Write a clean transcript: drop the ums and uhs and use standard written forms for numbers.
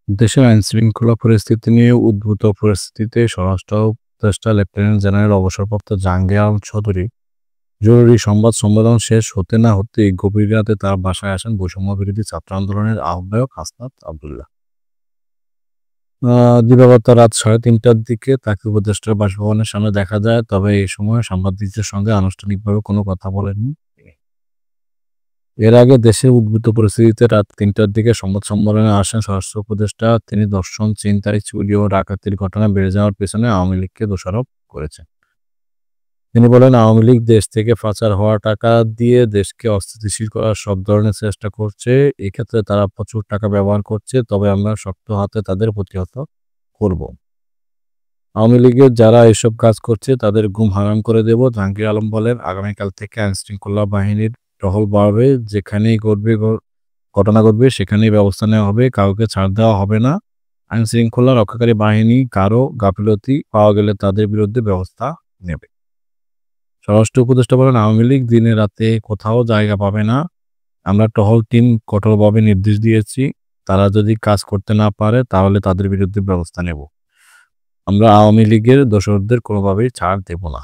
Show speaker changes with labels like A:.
A: দেশের আইনশৃঙ্খলা পরিস্থিতি নিয়ে উদ্ভূত পরিস্থিতিতে স্বরাষ্ট্র উপদেষ্টা লেফটেন্যান্ট জেনারেল অবসরপ্রাপ্ত জাহাঙ্গীর আলম চৌধুরী জরুরি সংবাদ সম্মেলন শেষ হতে না হতেই গভীর রাতে তার বাসায় আসেন বৈষম্য বিরোধী ছাত্র আন্দোলনের আহ্বায়ক হাসনাত আব্দুল্লাহ। দিবাগত রাত 3:30টার দিকে তাকে উপদেষ্টার বাসভবনের সামনে দেখা যায়, তবে এই সময় সাংবাদিকদের সঙ্গে আনুষ্ঠানিকভাবে কোনো কথা বলেননি তিনি। এর আগে দেশের উদ্ভূত পরিস্থিতিতে রাত 3টার দিকে সংবাদ সম্মেলনে আসেন স্বরাষ্ট্র উপদেষ্টা। তিনি ধর্ষণ, ছিনতাই, চুরি ও ডাকাতির ঘটনা বেড়ে যাওয়ার পেছনে আওয়ামী লীগকে দোষারোপ করেছেন। তিনি বলেন, আওয়ামী লীগ দেশ থেকে পাচার হওয়া টাকা দিয়ে দেশকে অস্থিতিশীল করার সব ধরনের চেষ্টা করছে। এক্ষেত্রে তারা প্রচুর টাকা ব্যবহার করছে, তবে আমরা শক্ত হাতে তাদের প্রতিহত করব। আওয়ামী লীগের যারা এসব কাজ করছে তাদের ঘুম হারাম করে দেব। জাহাঙ্গীর আলম বলেন, আগামীকাল থেকে আইনশৃঙ্খলা বাহিনীর টহল বাড়বে। যেখানেই ঘটনা ঘটবে সেখানেই ব্যবস্থা নেওয়া হবে। কাউকে ছাড় দেওয়া হবে না। আইনশৃঙ্খলা রক্ষাকারী বাহিনী কারো গাফিলতি পাওয়া গেলে তাদের বিরুদ্ধে ব্যবস্থা নেবে। স্বরাষ্ট্র উপদেষ্টা বলেন, আওয়ামী লীগ দিনে রাতে কোথাও জায়গা পাবে না। আমরা টহল টিম কঠোরভাবে নির্দেশ দিয়েছি। তারা যদি কাজ করতে না পারে তাহলে তাদের বিরুদ্ধে ব্যবস্থা নেব। আমরা আওয়ামী লীগের দোসরদের কোনোভাবেই ছাড় দেব না।